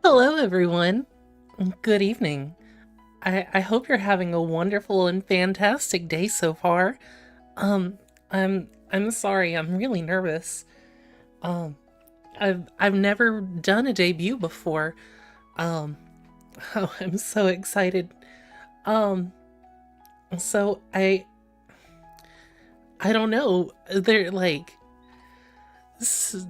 Hello, everyone. Good evening. I hope you're having a wonderful and fantastic day so far. Um, I'm sorry. I'm really nervous. Um, I've never done a debut before. Um, oh, I'm so excited. Um, so I don't know. They're like s-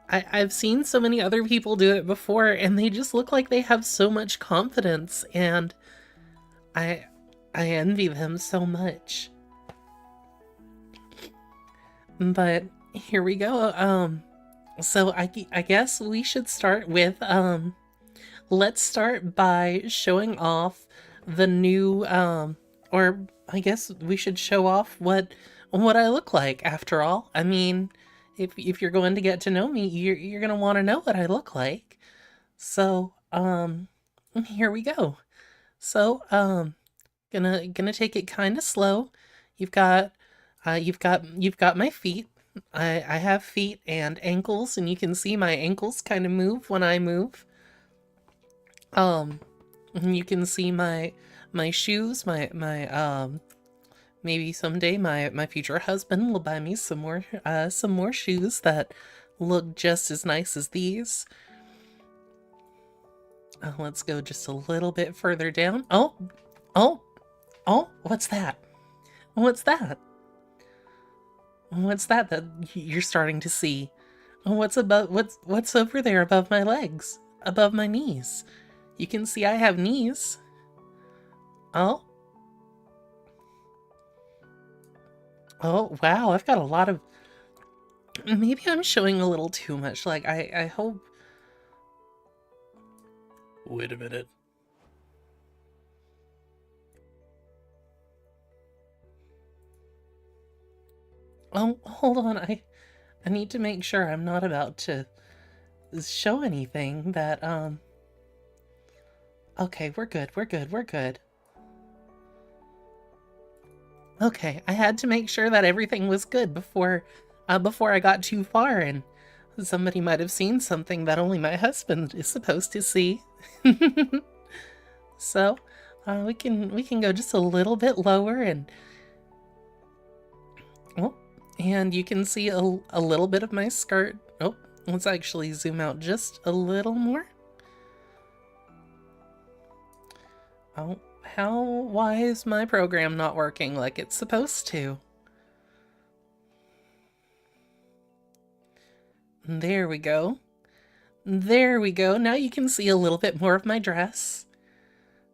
I've seen so many other people do it before, and they just look like they have so much confidence, and I I envy them so much. But here we go. So I guess we should start with let's start by showing off the new or I guess we should show off what I look like after all. I mean, if you're going to get to know me, you're going to want to know what I look like. So, here we go. So, gonna take it kind of slow. You've got you've got my feet. I have feet and ankles, and you can see my ankles kind of move when I move. Um, and you can see my shoes, my maybe someday my future husband will buy me some more shoes that look just as nice as these. Let's go just a little bit further down. Oh, oh, what's that? What's that? What's that you're starting to see? What's over there above my legs? Above my knees? You can see I have knees. Oh, oh, wow, I've got a lot of... Maybe I'm showing a little too much. Like, I hope... Wait a minute. Oh, hold on, I need to make sure I'm not about to show anything that, Okay, we're good. Okay, I had to make sure that everything was good before I got too far, and somebody might have seen something that only my husband is supposed to see. So, we can go just a little bit lower, and oh, and you can see a little bit of my skirt. Oh, let's actually zoom out just a little more. Oh, why is my program not working like it's supposed to? There we go. There we go. Now you can see a little bit more of my dress.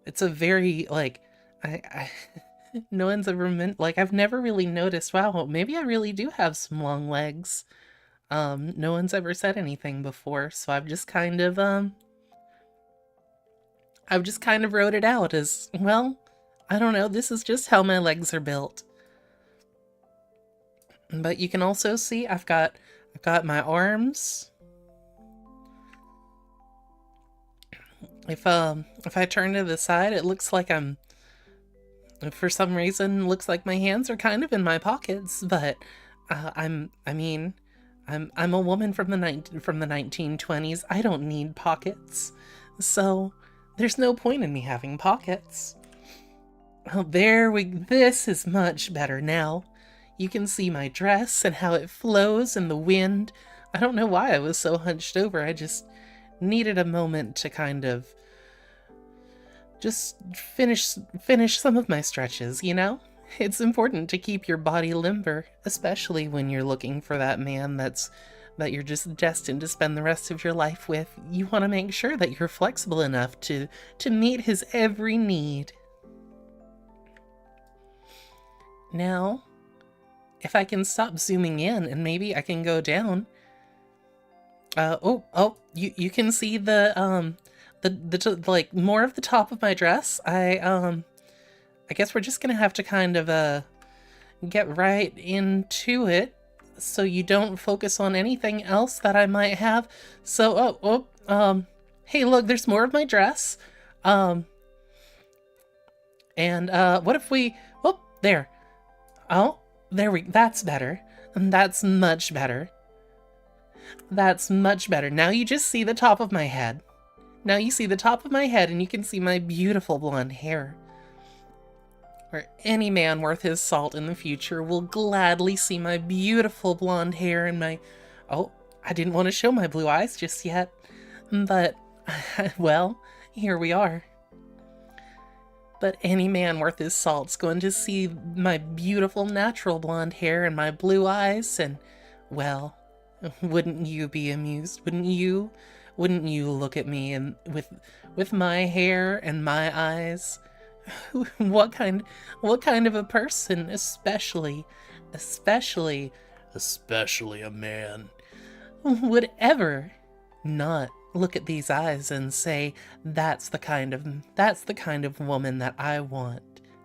It's a very, like, I no one's ever meant, like, I've never really noticed, wow, maybe I really do have some long legs. No one's ever said anything before, so I've just kind of wrote it out as, well, I don't know, this is just how my legs are built. But you can also see I've got my arms. If I turn to the side, it looks like I'm, for some reason, looks like my hands are kind of in my pockets, but I mean, I'm a woman from the 1920s. I don't need pockets. So, there's no point in me having pockets. Oh, this is much better now. You can see my dress and how it flows in the wind. I don't know why I was so hunched over. I just needed a moment to kind of just finish some of my stretches, you know? It's important to keep your body limber, especially when you're looking for that man that you're just destined to spend the rest of your life with. You want to make sure that you're flexible enough to meet his every need. Now, if I can stop zooming in and maybe I can go down. You can see like more of the top of my dress. I guess we're just gonna have to kind of get right into it so you don't focus on anything else that I might have. So, hey, look, there's more of my dress. Um, and what if we, oh, there. Oh, that's better. That's much better. That's much better. Now you just see the top of my head. Now you see the top of my head and you can see my beautiful blonde hair. Or any man worth his salt in the future will gladly see my beautiful blonde hair and my... Oh, I didn't want to show my blue eyes just yet. But, well, here we are. But any man worth his salt's going to see my beautiful natural blonde hair and my blue eyes and, well, wouldn't you be amused? Wouldn't you? Wouldn't you look at me and with my hair and my eyes? What kind of a person, especially a man, would ever not look at these eyes and say, that's the kind of woman that I want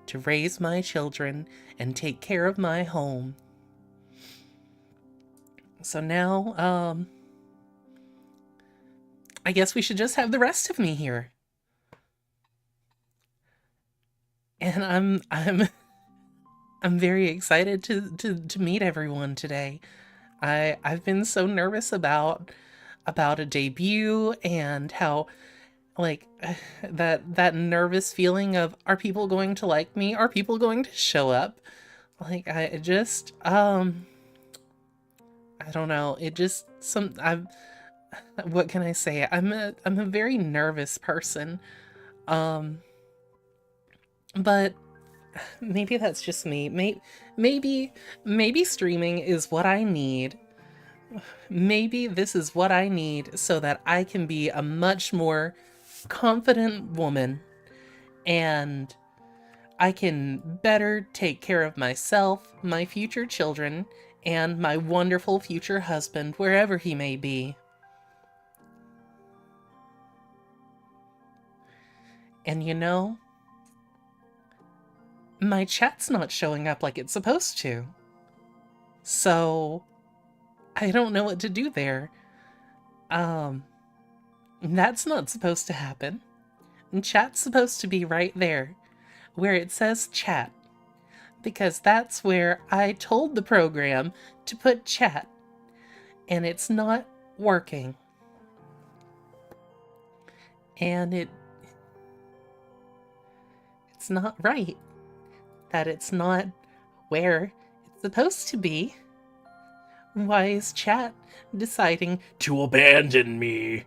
to raise my children and take care of my home. So now, I guess we should just have the rest of me here. And I'm very excited to meet everyone today. I've been so nervous about a debut and how, like, that nervous feeling of, are people going to like me? Are people going to show up? Like, I just I don't know. It just what can I say? I'm a very nervous person. But maybe that's just me. Maybe streaming is what I need. Maybe this is what I need so that I can be a much more confident woman and I can better take care of myself, my future children, and my wonderful future husband, wherever he may be. And you know, my chat's not showing up like it's supposed to. So, I don't know what to do there. That's not supposed to happen. Chat's supposed to be right there, where it says chat. Because that's where I told the program to put chat. And it's not working. And it's not right. That it's not where it's supposed to be. Why is chat deciding to abandon me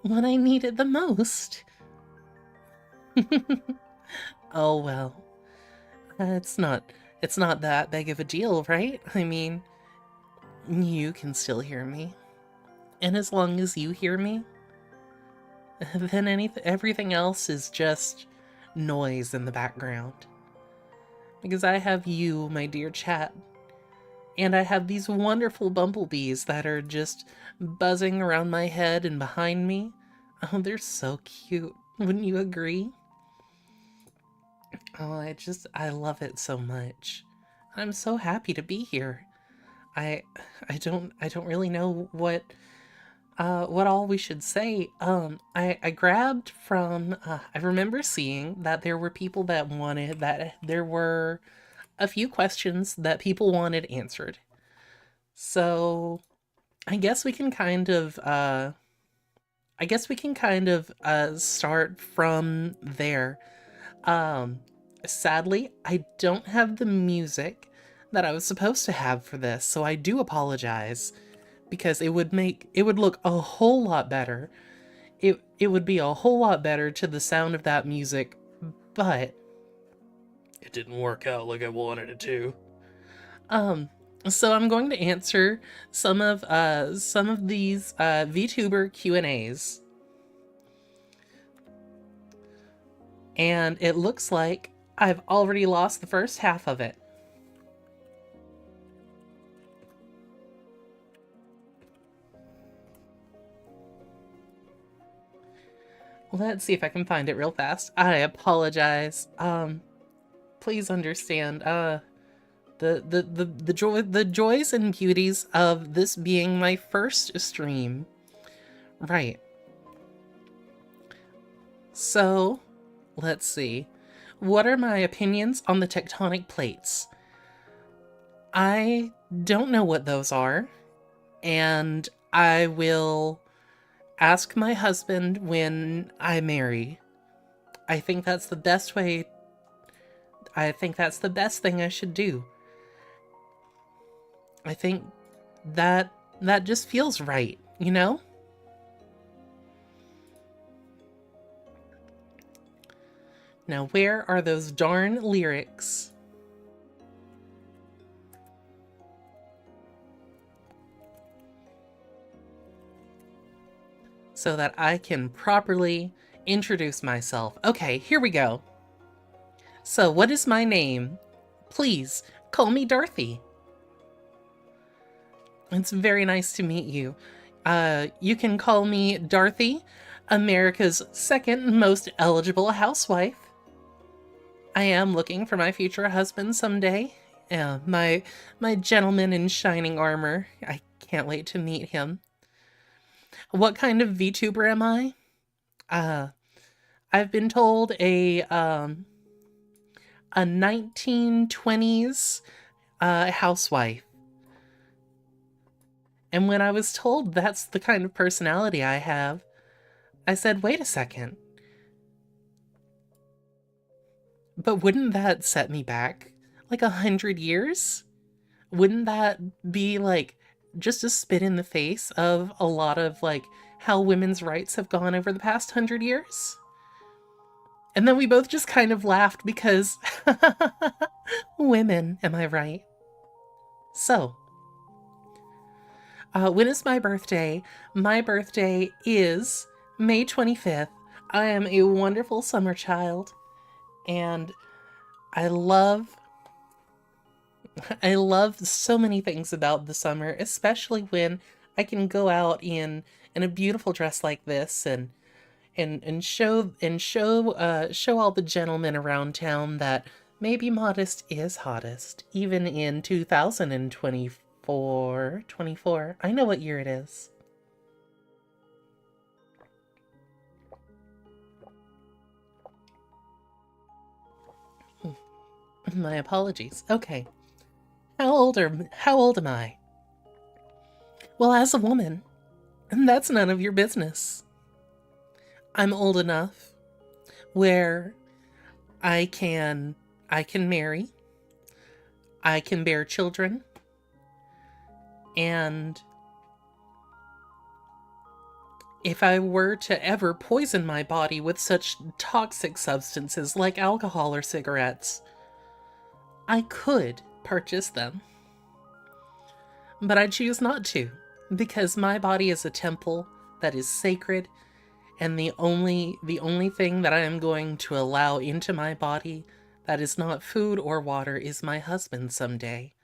when I need it the most? Oh well. It's not that big of a deal, right? I mean, you can still hear me. And as long as you hear me, then everything else is just noise in the background. Because I have you, my dear chat, and I have these wonderful bumblebees that are just buzzing around my head and behind me. Oh, they're so cute. Wouldn't you agree? Oh, I love it so much. I'm so happy to be here. I don't really know what all we should say. I grabbed from, I remember seeing that there were people that there were a few questions that people wanted answered. So, I guess we can kind of, start from there. Sadly, I don't have the music that I was supposed to have for this, so I do apologize. Because it would look a whole lot better. It would be a whole lot better to the sound of that music, but it didn't work out like I wanted it to. So I'm going to answer some of these VTuber Q&As. And it looks like I've already lost the first half of it. Let's see if I can find it real fast. I apologize. Please understand, the joys and beauties of this being my first stream. Right. So, let's see. What are my opinions on the tectonic plates? I don't know what those are. and I will ask my husband when I marry. I think that's the best way. I think that's the best thing I should do. I think that that just feels right, you know? Now, where are those darn lyrics? So that I can properly introduce myself. Okay, here we go. So, what is my name? Please, call me Darthi. It's very nice to meet you. You can call me Darthi, America's second most eligible housewife. I am looking for my future husband someday. My gentleman in shining armor. I can't wait to meet him. What kind of VTuber am I? I've been told a 1920s housewife. And when I was told that's the kind of personality I have, I said, wait a second. But wouldn't that set me back like 100 years? Wouldn't that be like just a spit in the face of a lot of like how women's rights have gone over the past 100 years? And then we both just kind of laughed because women, am I right? So, when is my birthday? My birthday is May 25th. I am a wonderful summer child, and I love so many things about the summer, especially when I can go out in a beautiful dress like this and show all the gentlemen around town that maybe modest is hottest, even in 2024. I know what year it is. My apologies. Okay. How old am I? Well, as a woman, that's none of your business. I'm old enough where I can marry, I can bear children, and if I were to ever poison my body with such toxic substances like alcohol or cigarettes, I could purchase them. But I choose not to, because my body is a temple that is sacred, and the only thing that I am going to allow into my body that is not food or water is my husband someday,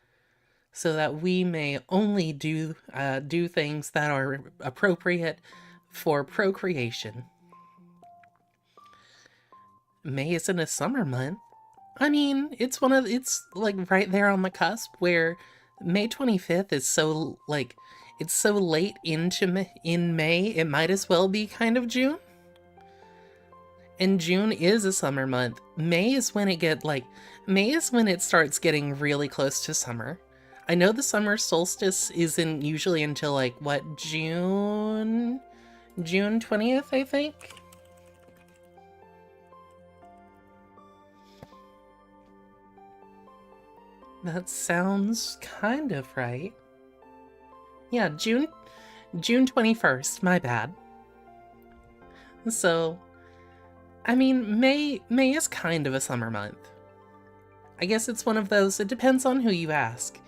so that we may only do things that are appropriate for procreation. May isn't a summer month. I mean, it's like right there on the cusp where May 25th is so like it's so late in May, it might as well be kind of June. And June is a summer month. May is when it starts getting really close to summer. I know the summer solstice isn't usually until like what, June 20th, I think. That sounds kind of right. Yeah, June 21st, my bad. So, I mean, May is kind of a summer month. I guess it's one of those, it depends on who you ask.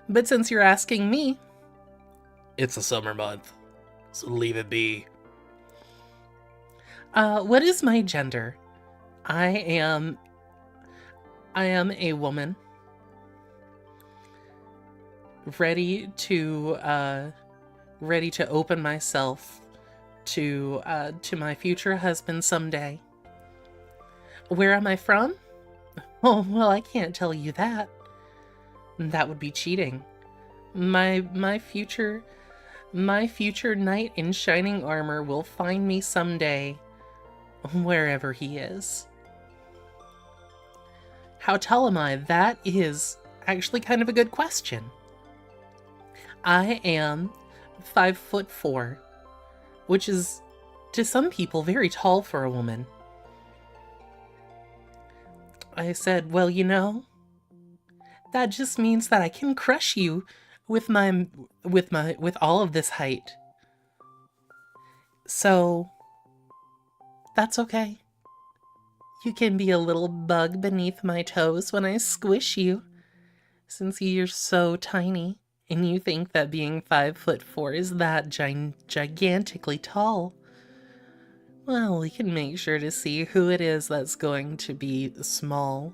But since you're asking me, it's a summer month, so leave it be. What is my gender? I am a woman. Ready to open myself to my future husband someday. Where am I from? Oh, well, I can't tell you that. That would be cheating. My future knight in shining armor will find me someday wherever he is. How tall am I? That is actually kind of a good question. I am 5'4", which is, to some people, very tall for a woman. I said, well, you know, that just means that I can crush you with all of this height. So, that's okay. You can be a little bug beneath my toes when I squish you, since you're so tiny, and you think that being 5'4" is that gigantically tall. Well, we can make sure to see who it is that's going to be small.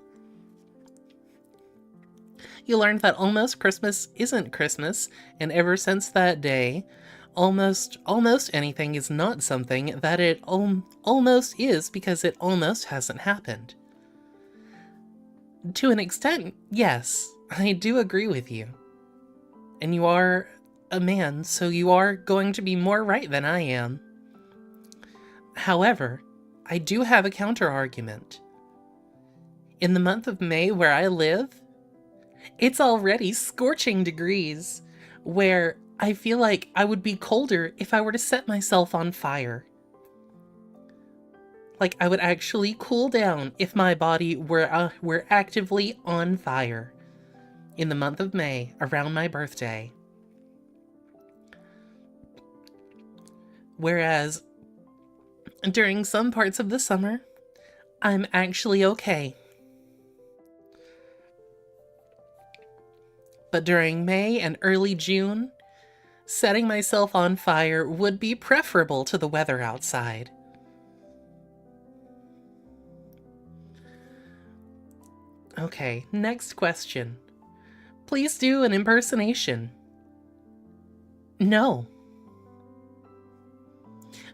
You learned that almost Christmas isn't Christmas, and ever since that day, almost anything is not something that it almost is because it almost hasn't happened. To an extent, yes, I do agree with you. And you are a man, so you are going to be more right than I am. However, I do have a counter-argument. In the month of May where I live, it's already scorching degrees, where I feel like I would be colder if I were to set myself on fire. Like, I would actually cool down if my body were actively on fire in the month of May, around my birthday. Whereas, during some parts of the summer, I'm actually okay. But during May and early June, setting myself on fire would be preferable to the weather outside. Okay, next question. Please do an impersonation. No.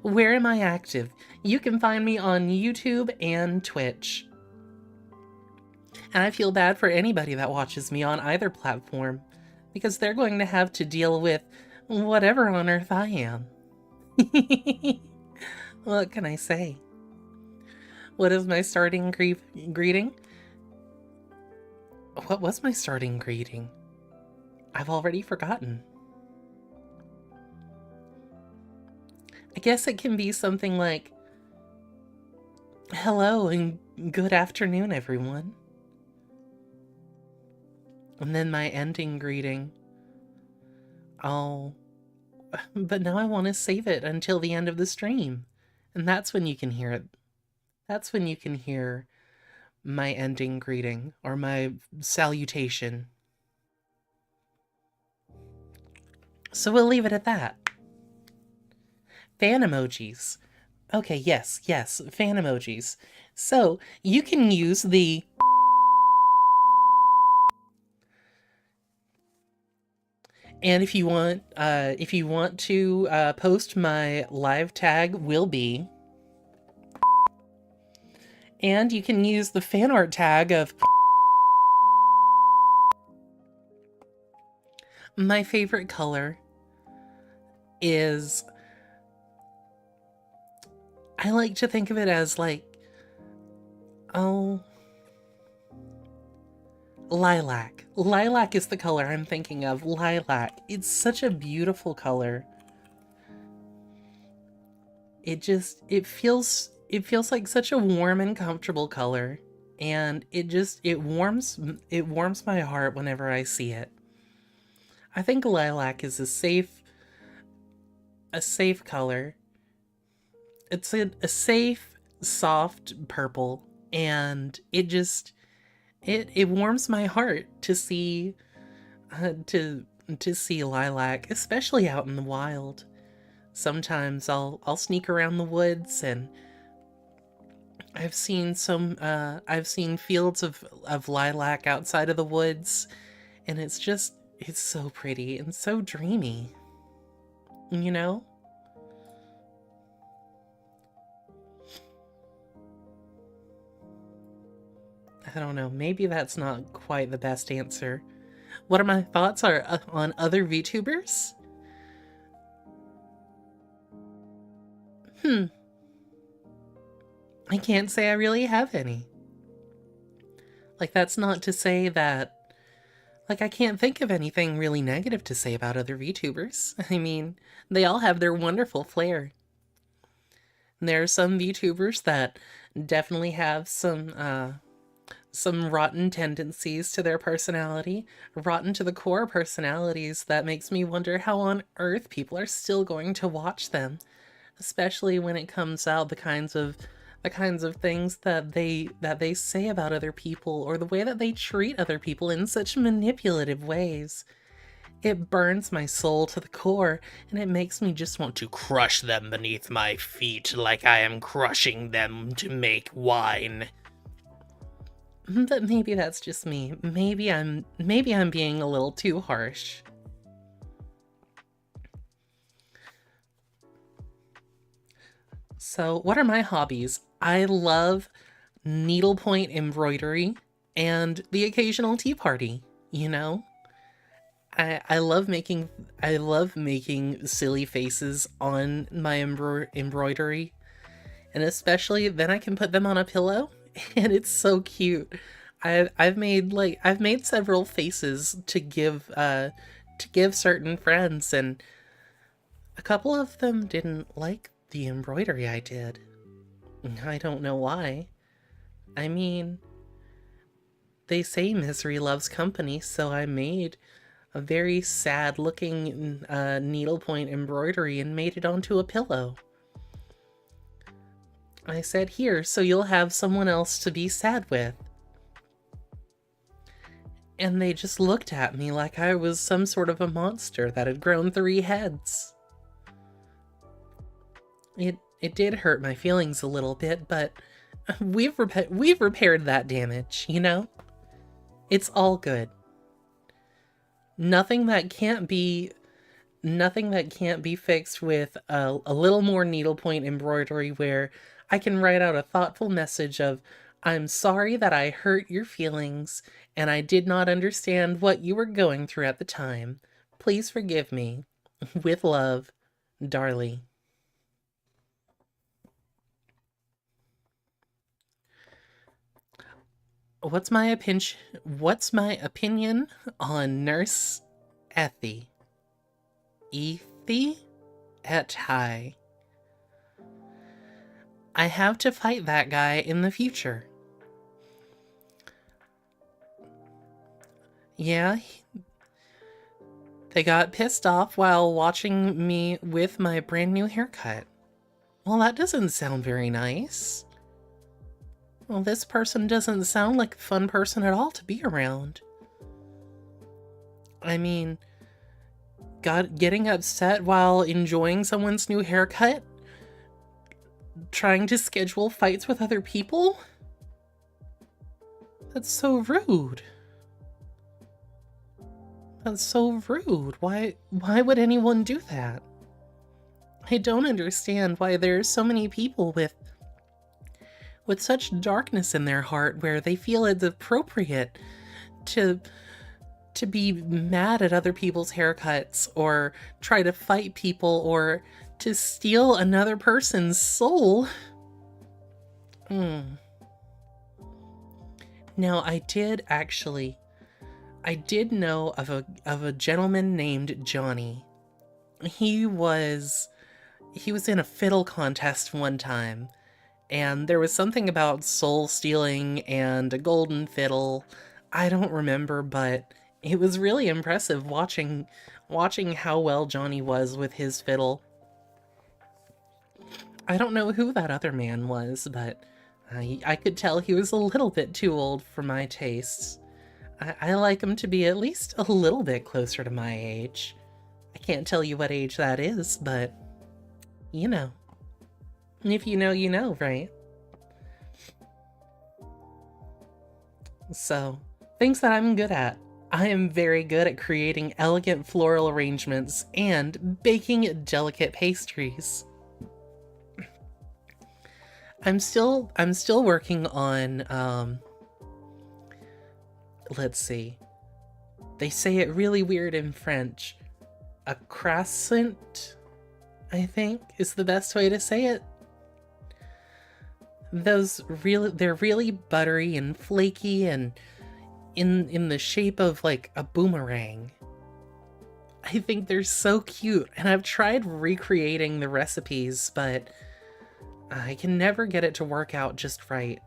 Where am I active? You can find me on YouTube and Twitch. And I feel bad for anybody that watches me on either platform, because they're going to have to deal with whatever on earth I am. What can I say? What is my starting greeting? What was my starting greeting? I've already forgotten. I guess it can be something like, hello and good afternoon, everyone. And then my ending greeting. Oh, but now I want to save it until the end of the stream. And that's when you can hear it. That's when you can hear my ending greeting or my salutation. So we'll leave it at that. Fan emojis. Okay, yes, fan emojis. So you can use the and if you want to post, my live tag will be, and you can use the fan art tag of my favorite color is, I like to think of it as like, oh, lilac. Lilac is the color I'm thinking of. Lilac. It's such a beautiful color. It feels like such a warm and comfortable color, and it warms my heart whenever I see it. I think lilac is a safe color. It's a safe, soft purple, and it warms my heart to see to see lilac, especially out in the wild. Sometimes I'll sneak around the woods, and I've seen fields of lilac outside of the woods, and it's so pretty and so dreamy, you know? I don't know, maybe that's not quite the best answer. What are my thoughts on other VTubers? I can't say I really have any. Like, that's not to say that Like, I can't think of anything really negative to say about other VTubers. I mean, they all have their wonderful flair. There are some VTubers that definitely have some rotten tendencies to their personality, rotten to the core personalities that makes me wonder how on earth people are still going to watch them, especially when it comes out the kinds of things that they say about other people, or the way that they treat other people in such manipulative ways. It burns my soul to the core, and it makes me just want to crush them beneath my feet like I am crushing them to make wine. But maybe that's just me. Maybe I'm being a little too harsh. So, what are my hobbies? I love needlepoint embroidery and the occasional tea party, you know? I love making silly faces on my embroidery, and especially then I can put them on a pillow and it's so cute. I've made several faces to give certain friends, and a couple of them didn't like the embroidery I did. I don't know why. I mean, they say misery loves company, so I made a very sad looking needlepoint embroidery and made it onto a pillow. I said, here, so you'll have someone else to be sad with. And they just looked at me like I was some sort of a monster that had grown 3 heads. It did hurt my feelings a little bit, but we've repaired that damage, you know? It's all good. Nothing that can't be fixed with a little more needlepoint embroidery, where I can write out a thoughtful message of, I'm sorry that I hurt your feelings and I did not understand what you were going through at the time. Please forgive me. With love, Darthi. What's my opinion on NurseEthi? Ethi et high. I have to fight that guy in the future. Yeah, they got pissed off while watching me with my brand new haircut. Well, that doesn't sound very nice. Well, this person doesn't sound like a fun person at all to be around. I mean, getting upset while enjoying someone's new haircut? Trying to schedule fights with other people? That's so rude. That's so rude. Why would anyone do that? I don't understand why there's so many people with such darkness in their heart, where they feel it's appropriate to be mad at other people's haircuts, or try to fight people, or to steal another person's soul. Now, I did know of a gentleman named Johnny. He was in a fiddle contest one time, and there was something about soul stealing and a golden fiddle. I don't remember, but it was really impressive watching how well Johnny was with his fiddle. I don't know who that other man was, but I could tell he was a little bit too old for my tastes. I like him to be at least a little bit closer to my age. I can't tell you what age that is, but you know. If you know, you know, right? So, things that I'm good at. I am very good at creating elegant floral arrangements and baking delicate pastries. I'm still working on, let's see. They say it really weird in French. A croissant, I think, is the best way to say it. They're really buttery and flaky, and in the shape of like a boomerang. I think they're so cute, and I've tried recreating the recipes, but I can never get it to work out just right.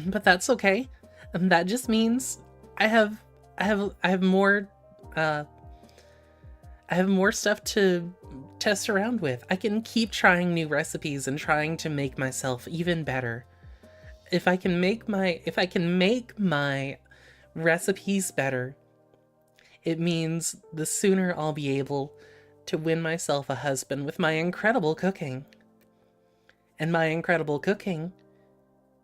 But that's okay. And that just means I have I have more uh I have more stuff to test around with. I can keep trying new recipes and trying to make myself even better. If I can make my recipes better, it means the sooner I'll be able to win myself a husband with my incredible cooking. And my incredible cooking,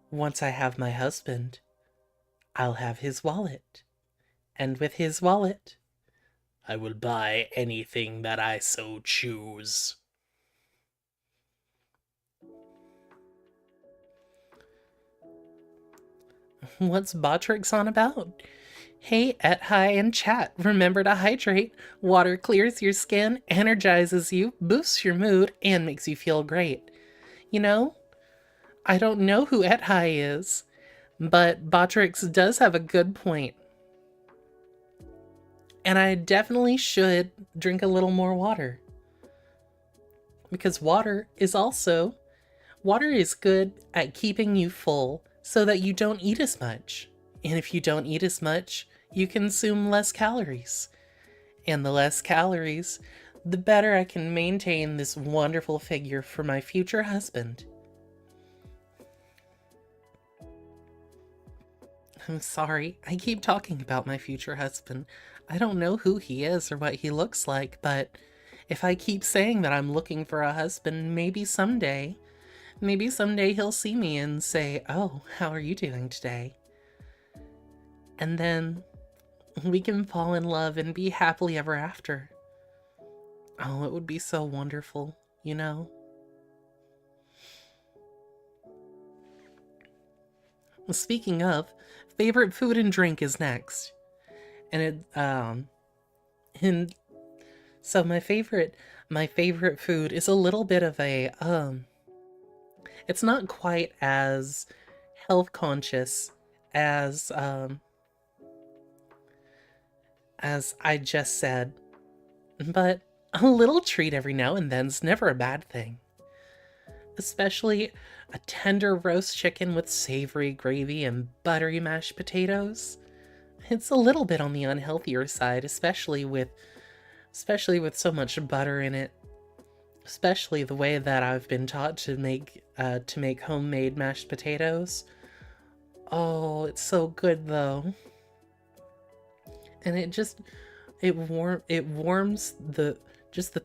once I have my husband, I'll have his wallet. And with his wallet, I will buy anything that I so choose. What's Botrix on about? Hey, hi, and chat. Remember to hydrate. Water clears your skin, energizes you, boosts your mood, and makes you feel great. You know, I don't know who hi is, but Botrix does have a good point. And I definitely should drink a little more water. Because water is good at keeping you full so that you don't eat as much. And if you don't eat as much, you consume less calories. And the less calories, the better I can maintain this wonderful figure for my future husband. I'm sorry, I keep talking about my future husband. I don't know who he is or what he looks like, but if I keep saying that I'm looking for a husband, maybe someday he'll see me and say, "Oh, how are you doing today?" And then we can fall in love and be happily ever after. Oh, it would be so wonderful, you know? Speaking of, favorite food and drink is next. And so my favorite food is a little bit of a it's not quite as health conscious as I just said, but a little treat every now and then's never a bad thing. Especially a tender roast chicken with savory gravy and buttery mashed potatoes. It's a little bit on the unhealthier side, especially with so much butter in it. Especially the way that I've been taught to make homemade mashed potatoes. Oh, it's so good though. And it warms the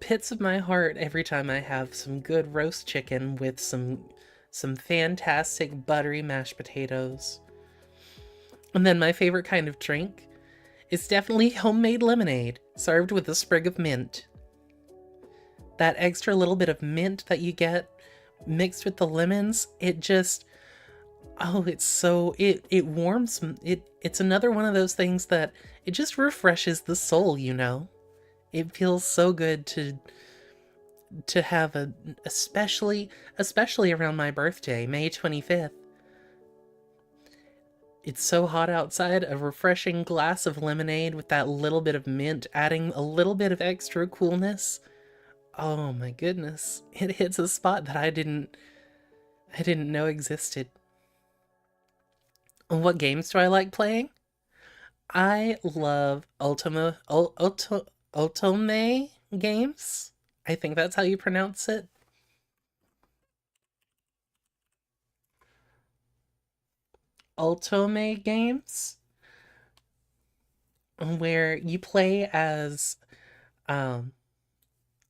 pits of my heart every time I have some good roast chicken with some fantastic buttery mashed potatoes. And then my favorite kind of drink is definitely homemade lemonade served with a sprig of mint. That extra little bit of mint that you get mixed with the lemons, it's warms it's another one of those things that it just refreshes the soul, you know. It feels so good to have especially around my birthday, May 25th. It's so hot outside, a refreshing glass of lemonade with that little bit of mint adding a little bit of extra coolness. Oh my goodness. It hits a spot that I didn't know existed. What games do I like playing? I love Ultome games. I think that's how you pronounce it. Ultome games, where you play as um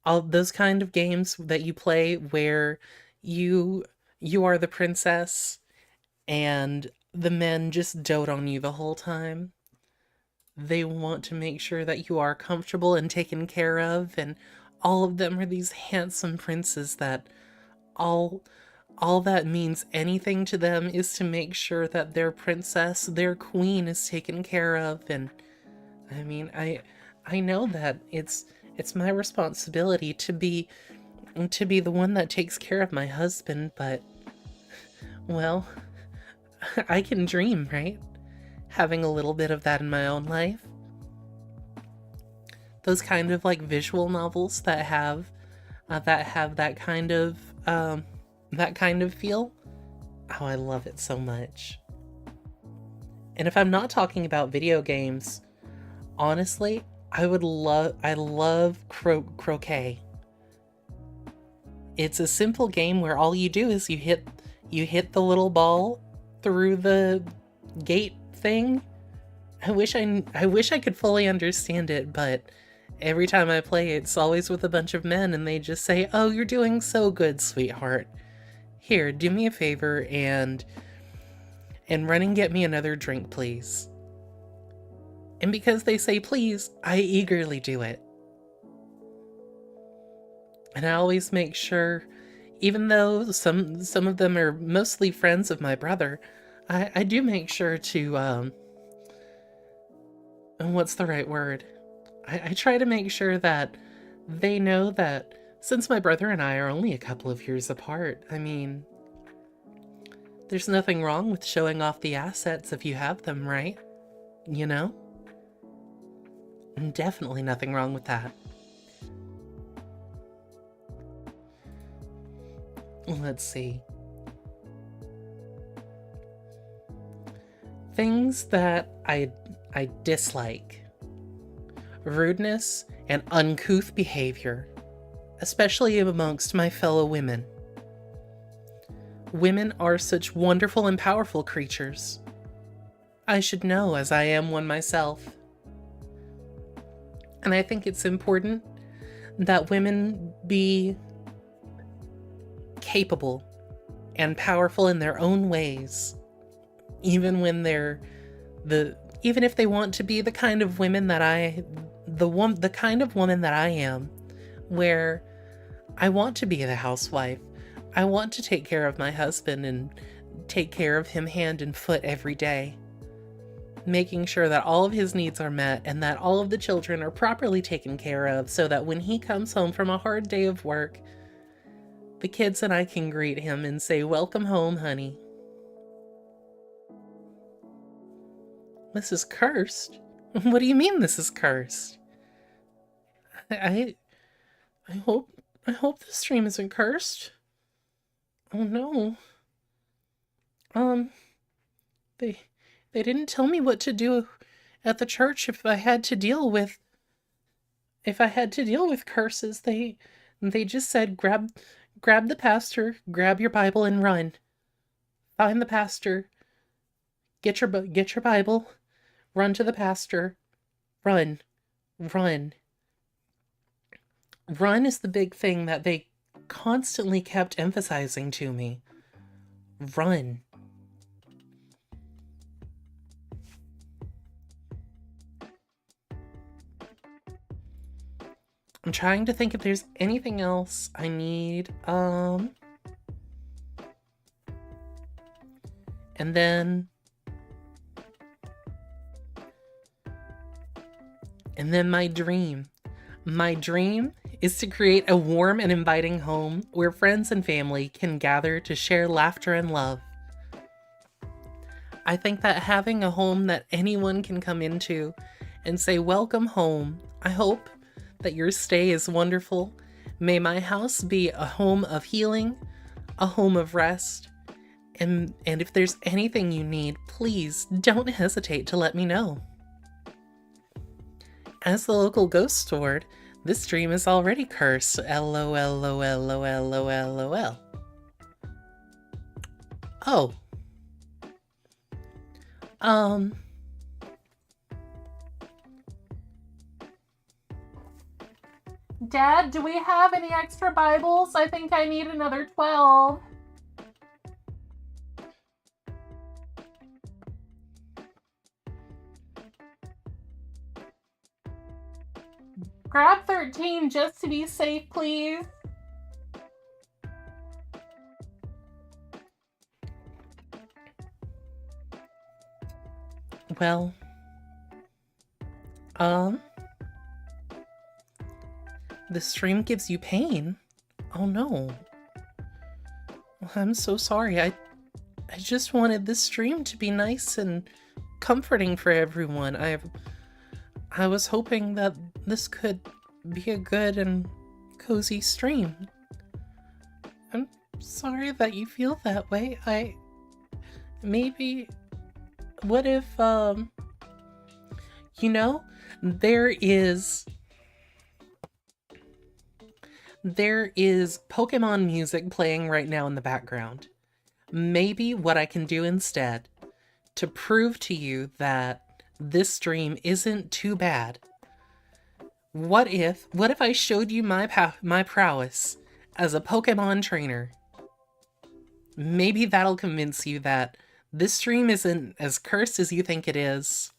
all those kind of games that you play where you you are the princess and the men just dote on you the whole time. They want to make sure that you are comfortable and taken care of, and all of them are these handsome princes that all all that means anything to them is to make sure that their princess, their queen is taken care of. And I mean, I know that it's my responsibility to be the one that takes care of my husband, but well, I can dream, right? having a little bit of that in my own life. Those kind of like visual novels that have that kind of feel. Oh, I love it so much. And if I'm not talking about video games, honestly, I love croquet. It's a simple game where all you do is you hit the little ball through the gate thing. I wish I could fully understand it, but every time I play, it's always with a bunch of men, and they just say, "Oh, you're doing so good, sweetheart. Here, do me a favor and run and get me another drink, please." And because they say please, I eagerly do it. And I always make sure, even though some of them are mostly friends of my brother, I do make sure to, what's the right word? I try to make sure that they know that since my brother and I are only a couple of years apart, I mean, there's nothing wrong with showing off the assets if you have them, right? You know? Definitely nothing wrong with that. Let's see. Things that I dislike. Rudeness and uncouth behavior, especially amongst my fellow women. Women are such wonderful and powerful creatures. I should know, as I am one myself. And I think it's important that women be capable and powerful in their own ways, even when even if they want to be the kind of women that the kind of woman that I am, where I want to be the housewife. I want to take care of my husband and take care of him hand and foot every day, making sure that all of his needs are met and that all of the children are properly taken care of, so that when he comes home from a hard day of work, the kids and I can greet him and say, "Welcome home, honey." This is cursed? What do you mean this is cursed? I hope this stream isn't cursed. Oh no. They didn't tell me what to do at the church if I had to deal with curses. They just said grab the pastor, grab your Bible and run. Find the pastor. Get your Bible. Run to the pastor. Run. Run. Run is the big thing that they constantly kept emphasizing to me. Run. I'm trying to think if there's anything else I need. And then my dream. My dream is to create a warm and inviting home where friends and family can gather to share laughter and love. I think that having a home that anyone can come into and say, "Welcome home. I hope that your stay is wonderful. May my house be a home of healing, a home of rest. And if there's anything you need, please don't hesitate to let me know." As the local ghost steward, this stream is already cursed. LOL. Oh. Dad, do we have any extra Bibles? I think I need another 12. Grab 13 just to be safe, please. Well, the stream gives you pain. Oh no. I'm so sorry. I just wanted this stream to be nice and comforting for everyone. I was hoping that this could be a good and cozy stream. I'm sorry that you feel that way. Maybe, what if, you know, there is Pokemon music playing right now in the background. Maybe what I can do instead, to prove to you that this stream isn't too bad, what if I showed you my prowess as a Pokemon trainer? Maybe that'll convince you that this stream isn't as cursed as you think it is.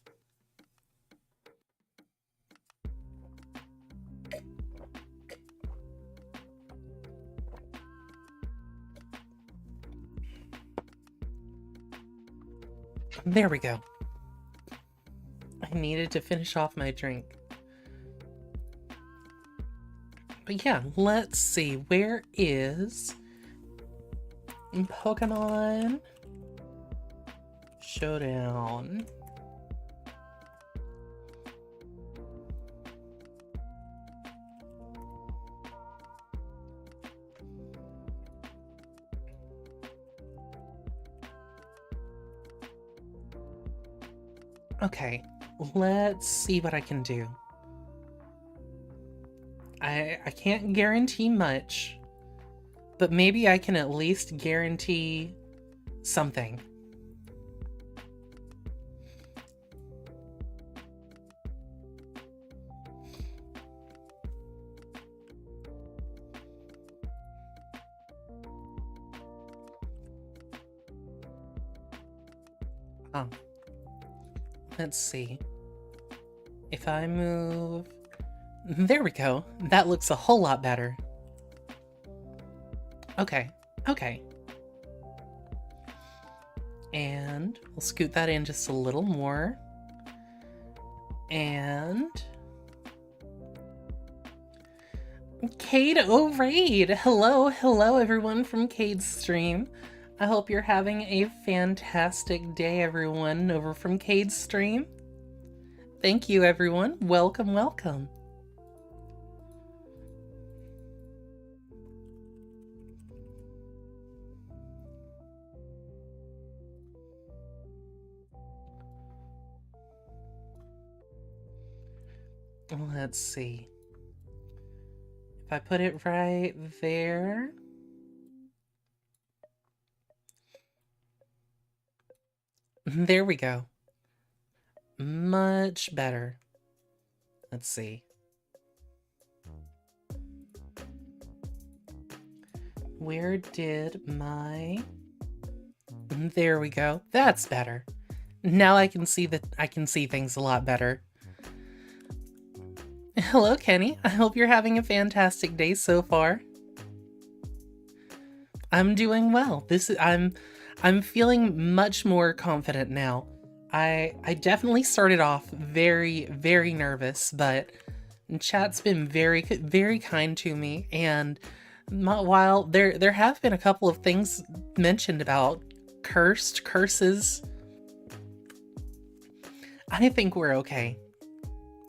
There we go. I needed to finish off my drink. But yeah, let's see. Where is Pokemon Showdown? Okay, let's see what I can do. I can't guarantee much, but maybe I can at least guarantee something. Let's see. If I move... There we go. That looks a whole lot better. Okay. And we'll scoot that in just a little more. And... Cade O'Raid! Hello everyone from Cade's stream. I hope you're having a fantastic day, everyone, over from Cade's stream. Thank you, everyone. Welcome. Let's see. If I put it right there... There we go. Much better. Let's see. Where did my... There we go. That's better. Now I can see things a lot better. Hello, Kenny. I hope you're having a fantastic day so far. I'm doing well. I'm feeling much more confident now. I definitely started off very, very nervous, but chat's been very, very kind to me, and while there have been a couple of things mentioned about curses, I think we're okay.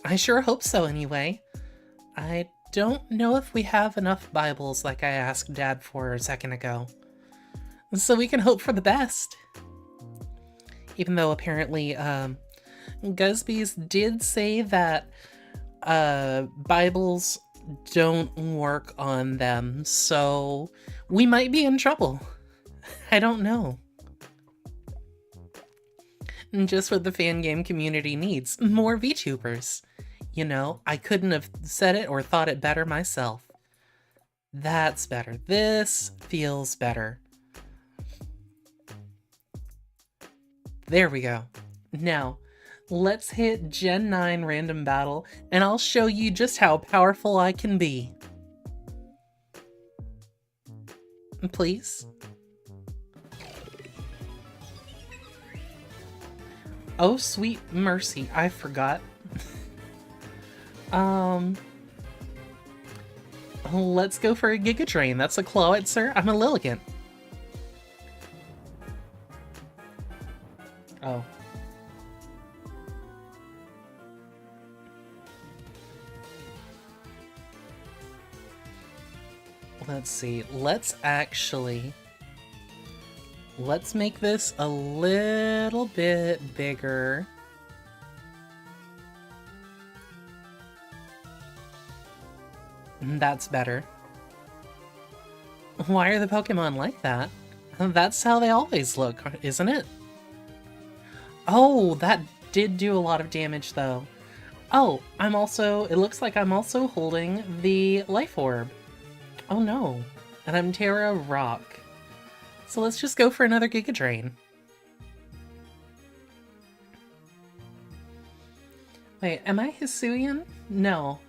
I sure hope so anyway. I don't know if we have enough Bibles like I asked Dad for a second ago. So we can hope for the best. Even though apparently Gusby's did say that Bibles don't work on them, so we might be in trouble. I don't know. And just what the fan game community needs. More VTubers. You know, I couldn't have said it or thought it better myself. That's better. This feels better. There we go. Now, let's hit Gen 9 random battle, and I'll show you just how powerful I can be. Please? Oh, sweet mercy, I forgot. Let's go for a Giga Drain. That's a Clawit, sir. I'm a Lilligant. Oh. Let's see. Let's make this a little bit bigger. That's better. Why are the Pokemon like that? That's how they always look, isn't it? Oh, that did do a lot of damage, though. Oh, it looks like I'm also holding the Life Orb. Oh no. And I'm Terra Rock. So let's just go for another Giga Drain. Wait, am I Hisuian? No.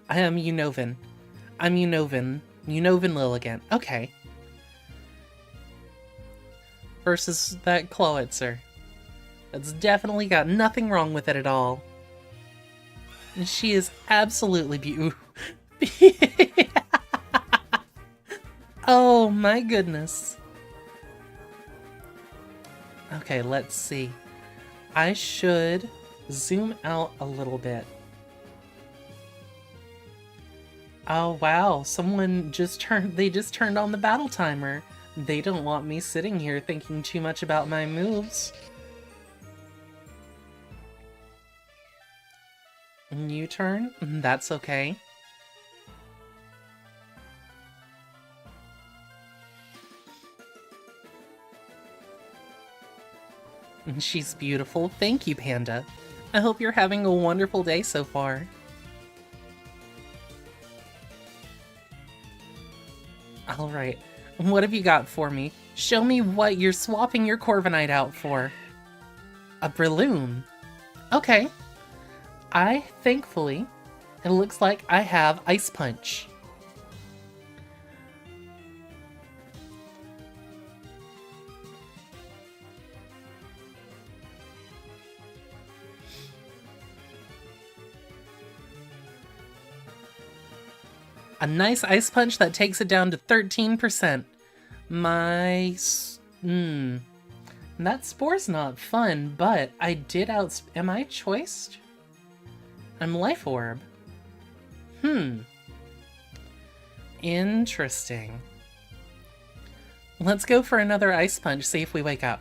I am Unova. I'm Unova. Unova Lilligant. Okay. Versus that Clawitzer. That's definitely got nothing wrong with it at all. And she is absolutely beautiful. Oh my goodness. Okay, let's see. I should zoom out a little bit. Oh wow, they just turned on the battle timer. They don't want me sitting here thinking too much about my moves. New turn? That's okay. She's beautiful. Thank you, Panda. I hope you're having a wonderful day so far. Alright, what have you got for me? Show me what you're swapping your Corviknight out for. A Breloom. Okay. Thankfully, it looks like I have Ice Punch. A nice Ice Punch that takes it down to 13%. That Spore's not fun, but I did am I choiced? I'm Life Orb. Interesting. Let's go for another Ice Punch, see if we wake up.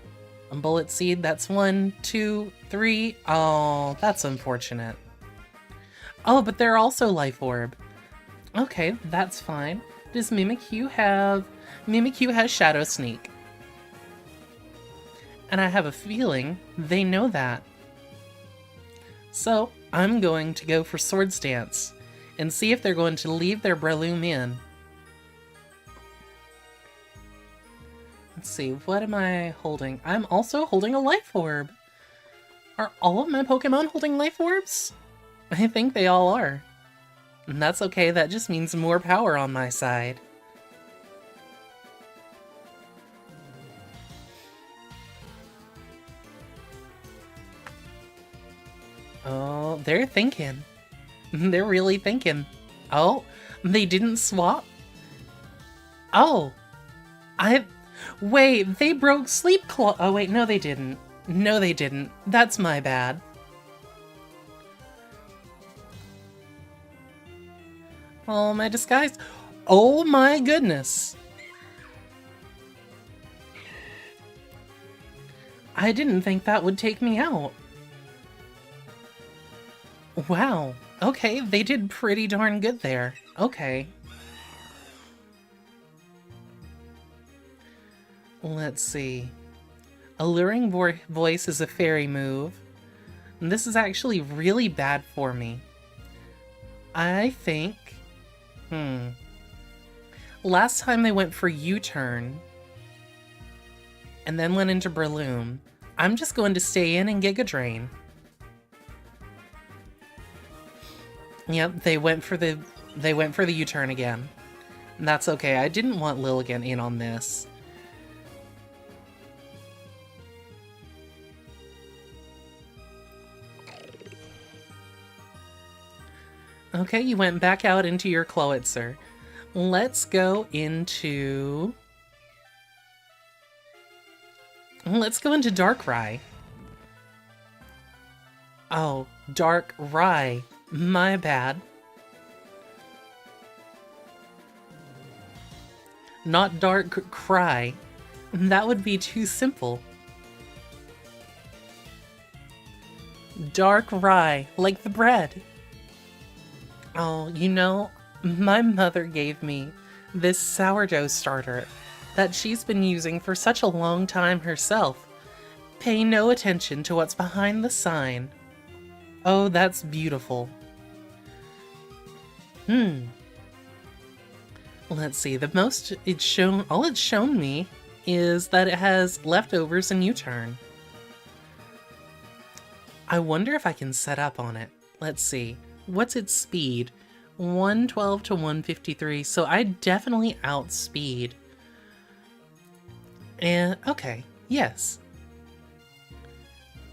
A Bullet Seed, that's 1, 2, 3. Oh, that's unfortunate. Oh, but they're also Life Orb. Okay, that's fine. Does Mimikyu have... Mimikyu has Shadow Sneak. And I have a feeling they know that. So, I'm going to go for Swords Dance and see if they're going to leave their Breloom in. Let's see, what am I holding? I'm also holding a Life Orb. Are all of my Pokemon holding Life Orbs? I think they all are. And that's okay, that just means more power on my side. Oh, they're thinking. They're really thinking. Oh, they didn't swap? Oh, wait, they broke Sleep Claw. Oh wait, no they didn't. No they didn't. That's my bad. Oh, my disguise. Oh my goodness. I didn't think that would take me out. Wow. Okay, they did pretty darn good there. Okay. Let's see. Alluring Voice is a fairy move. And this is actually really bad for me. I think... Last time they went for U-turn, and then went into Breloom. I'm just going to stay in and Giga Drain. Yep, they went for the U-turn again. And that's okay. I didn't want Lilligant in on this. Okay, you went back out into your Clawitzer. Let's go into... Darkrai. Oh, Darkrai. My bad. not dark cry. That would be too simple. Dark rye, like the bread. Oh, you know, my mother gave me this sourdough starter that she's been using for such a long time herself. Pay no attention to what's behind the sign. Oh, that's beautiful. Let's see, the most it's shown, all it's shown me is that it has leftovers and U-turn. I wonder if I can set up on it. Let's see. What's its speed? 112 to 153, so I definitely outspeed. And, okay, yes.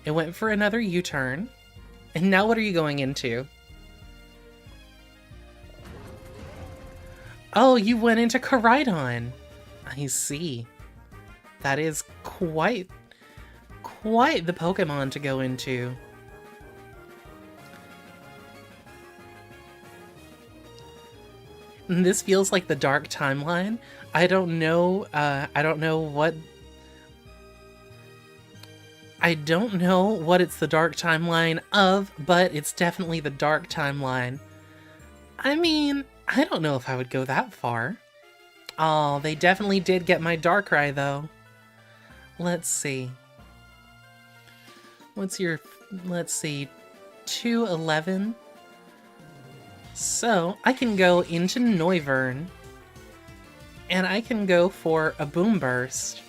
It went for another U-turn. And now what are you going into? Oh, you went into Coridon. I see. That is quite the Pokemon to go into. This feels like the Dark Timeline. I don't know what it's the Dark Timeline of, but it's definitely the Dark Timeline. I mean, I don't know if I would go that far. Oh, they definitely did get my Darkrai, though. Let's see. Let's see, 211. So, I can go into Noivern, and I can go for a Boom Burst.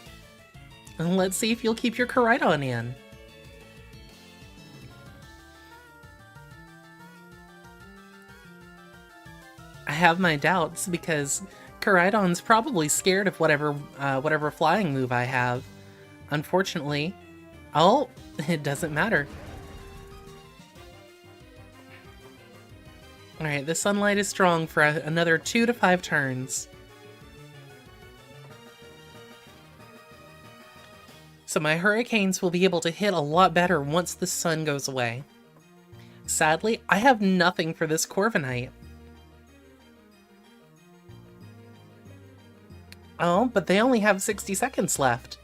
And let's see if you'll keep your Coridon in. I have my doubts because Coridon's probably scared of whatever flying move I have. Unfortunately, oh, it doesn't matter. Alright, the sunlight is strong for another 2 to 5 turns. So my hurricanes will be able to hit a lot better once the sun goes away. Sadly, I have nothing for this Corviknight. Oh, but they only have 60 seconds left.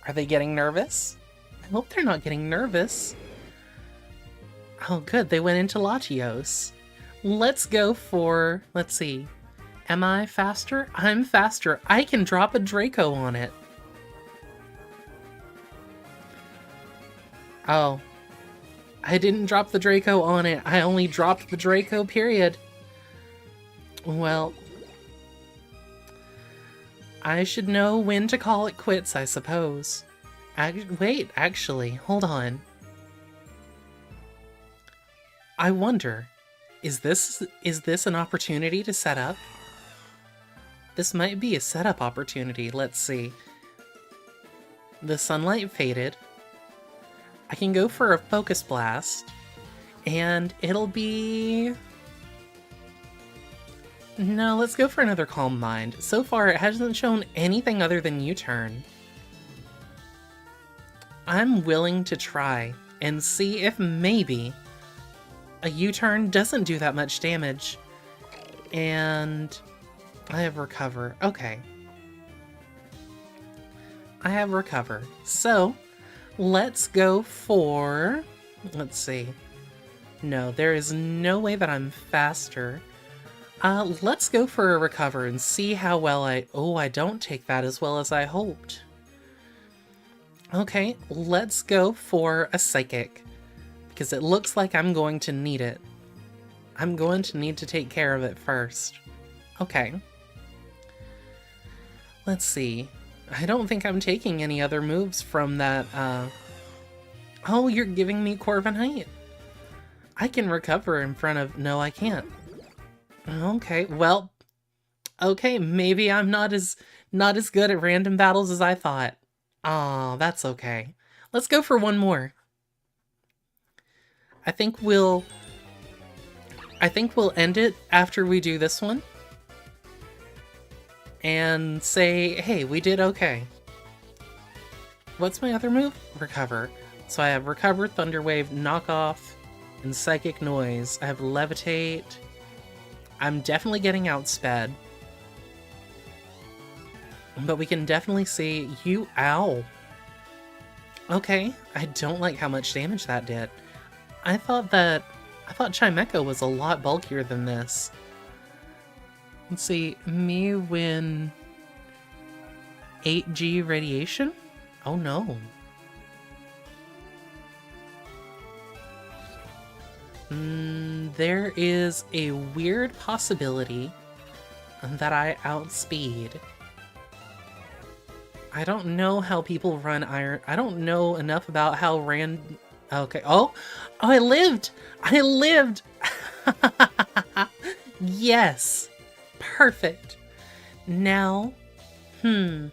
Are they getting nervous? I hope they're not getting nervous. Oh good, they went into Latios. Let's go for, let's see. Am I faster? I'm faster. I can drop a Draco on it. Oh. I didn't drop the Draco on it. I only dropped the Draco, period. Well, I should know when to call it quits, I suppose. Wait, actually, hold on. I wonder, is this an opportunity to set up? This might be a setup opportunity. Let's see. The sunlight faded. I can go for a Focus Blast, and it'll be... No, let's go for another Calm Mind. So far, it hasn't shown anything other than U-turn. I'm willing to try and see if maybe a U-turn doesn't do that much damage. And I have Recover. Okay. I have Recover. So, let's go for... Let's see. No, there is no way that I'm faster. Let's go for a Recover and see how well Oh, I don't take that as well as I hoped. Okay, let's go for a Psychic, because it looks like I'm going to need it. I'm going to need to take care of it first. Okay. Let's see. I don't think I'm taking any other moves from that, Oh, you're giving me Corviknight? I can recover in front of... No, I can't. Okay, well... Okay, maybe I'm not as good at random battles as I thought. Aw, that's okay. Let's go for one more. I think we'll end it after we do this one. And say, hey, we did okay. What's my other move? Recover. So I have Recover, Thunder Wave, Knock Off, and Psychic Noise. I have Levitate. I'm definitely getting outsped. But we can definitely see you. Ow. Okay, I don't like how much damage that did. I thought Chimecho was a lot bulkier than this. Let's see, me win 8G radiation? Oh no. There is a weird possibility that I outspeed. I don't know how people run iron. I don't know enough about how Okay. Oh, I lived! I lived! Yes! Perfect. Now, I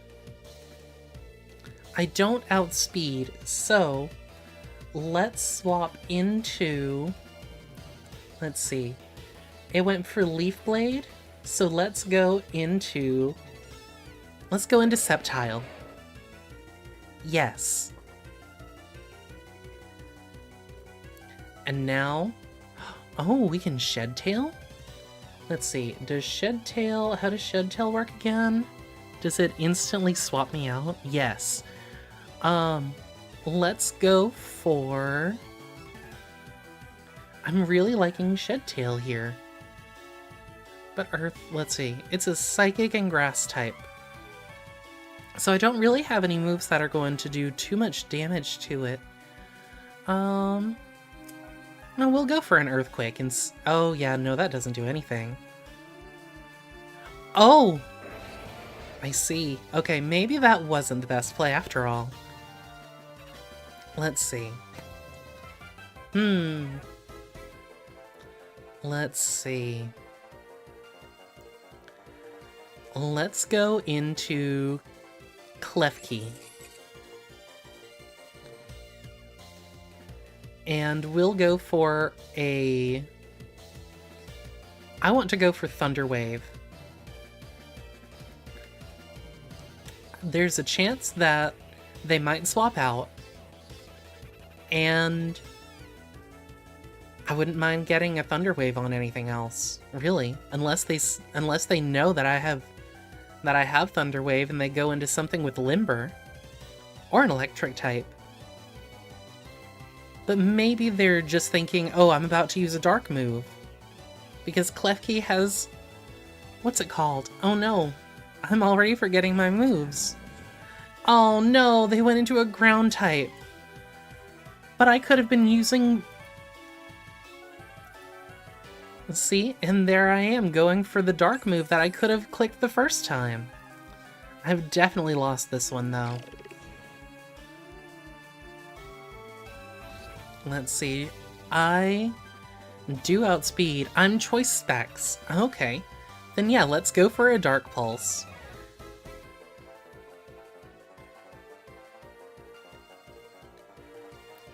don't outspeed, so let's swap into... Let's see. It went for Leaf Blade, so let's go into Sceptile. Yes. And now... Oh, we can Shed Tail? Let's see. How does Shed Tail work again? Does it instantly swap me out? Yes. Let's go for... I'm really liking Shed Tail here. But Earth, let's see. It's a Psychic and Grass type. So I don't really have any moves that are going to do too much damage to it. No, we'll go for an Earthquake and... Oh, yeah, no, that doesn't do anything. Oh! I see. Okay, maybe that wasn't the best play after all. Let's see. Let's see. Let's go into Klefki. And we'll go for a... I want to go for Thunder Wave. There's a chance that they might swap out, and I wouldn't mind getting a Thunder Wave on anything else, really, unless they know that I have Thunder Wave and they go into something with Limber or an Electric type. But maybe they're just thinking, oh, I'm about to use a Dark move, because Klefki has... What's it called? Oh no, I'm already forgetting my moves. Oh no, they went into a Ground type. But I could have been using... See, and there I am going for the Dark move that I could have clicked the first time. I've definitely lost this one though. Let's see. I do outspeed. I'm Choice Specs. Okay. Then yeah, let's go for a Dark Pulse.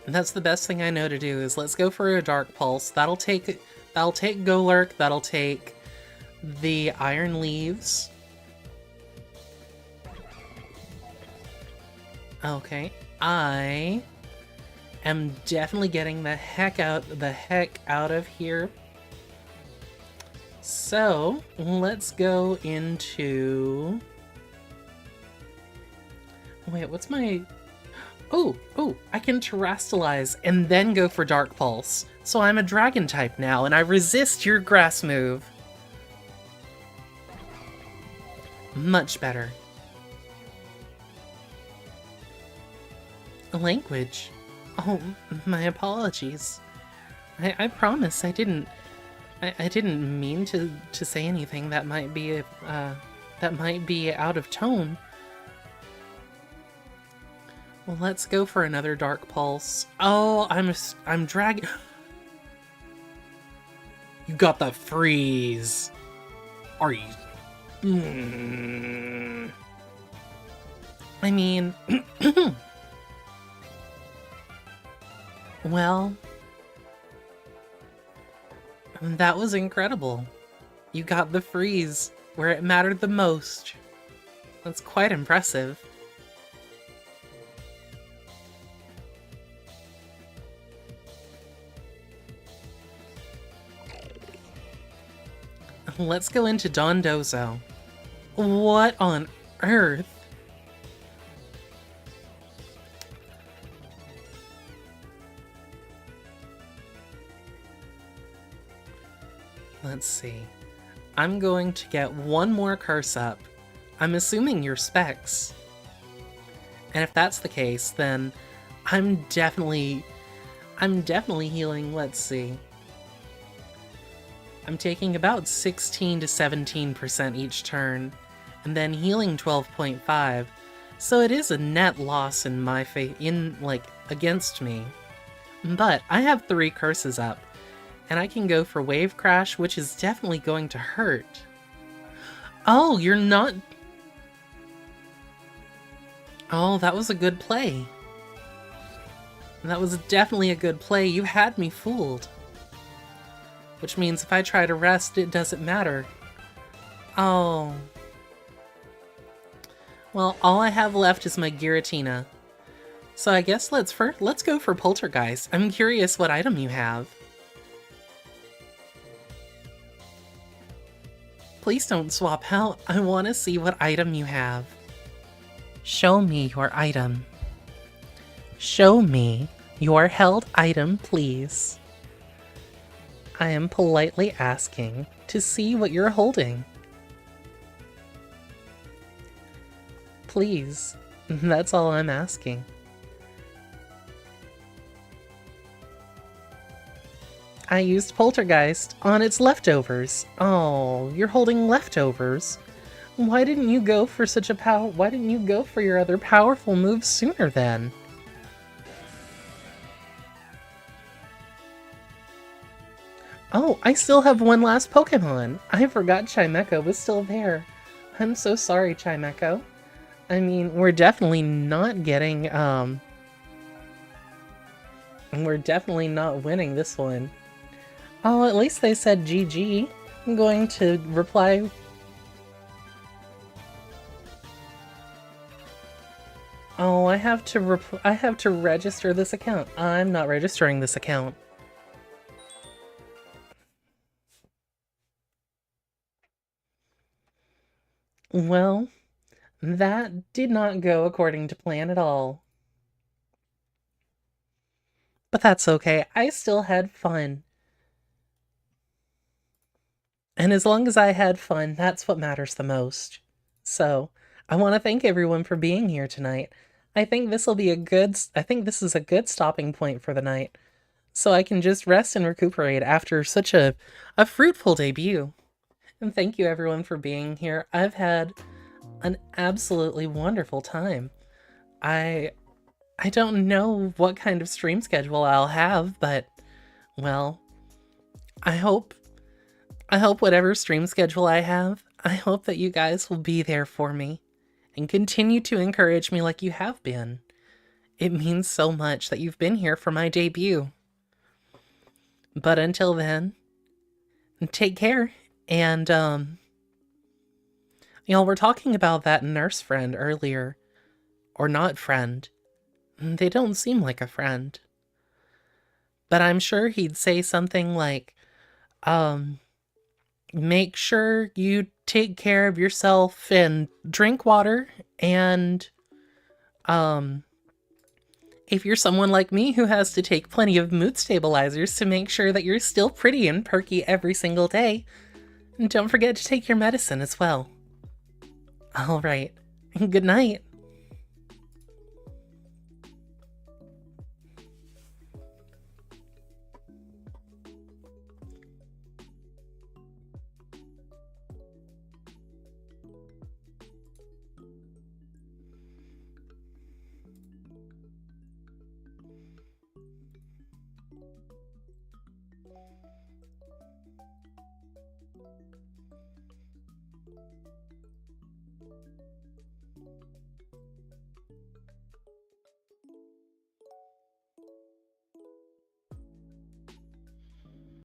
And that's the best thing I know to do, is let's go for a Dark Pulse. That'll take Golurk, that'll take the Iron Leaves. Okay, I am definitely getting the heck out of here. So, let's go into... Wait, what's my... Oh, I can Terrastalize and then go for Dark Pulse. So I'm a Dragon type now, and I resist your Grass move. Much better. Language. Oh, my apologies. I promise I didn't mean to say anything that might be out of tone. Well, let's go for another Dark Pulse. Oh, I'm dragging. You got the freeze. Are you? I mean, well, that was incredible. You got the freeze where it mattered the most. That's quite impressive. Let's go into Dondozo. What on earth? Let's see. I'm going to get one more curse up. I'm assuming you're Specs. And if that's the case, then I'm definitely healing. Let's see. I'm taking about 16 to 17% each turn, and then healing 12.5. So it is a net loss in my against me. But I have 3 curses up, and I can go for Wave Crash, which is definitely going to hurt. Oh, you're not... Oh, that was a good play. That was definitely a good play. You had me fooled. Which means if I try to rest, it doesn't matter. Oh. Well, all I have left is my Giratina. So I guess let's go for Poltergeist. I'm curious what item you have. Please don't swap out. I want to see what item you have. Show me your item. Show me your held item, please. I am politely asking to see what you're holding. Please, that's all I'm asking. I used Poltergeist on its leftovers. Oh, you're holding leftovers. Why didn't you go for why didn't you go for your other powerful moves sooner then? Oh, I still have one last Pokemon. I forgot Chimecho was still there. I'm so sorry, Chimecho. I mean, we're definitely not getting, we're definitely not winning this one. Oh, at least they said GG. I'm going to reply... Oh, I have to register this account. I'm not registering this account. Well, that did not go according to plan at all. But that's okay. I still had fun. And as long as I had fun, that's what matters the most. So, I want to thank everyone for being here tonight. I think this is a good stopping point for the night. So I can just rest and recuperate after such a fruitful debut. And thank you everyone for being here. I've had an absolutely wonderful time. I don't know what kind of stream schedule I'll have, but, well, I hope whatever stream schedule I have, I hope that you guys will be there for me and continue to encourage me like you have been. It means so much that you've been here for my debut. But until then, take care, and, we're talking about that nurse friend earlier. Or not friend. They don't seem like a friend. But I'm sure he'd say something like, make sure you take care of yourself and drink water, and, if you're someone like me who has to take plenty of mood stabilizers to make sure that you're still pretty and perky every single day, don't forget to take your medicine as well. Alright, good night.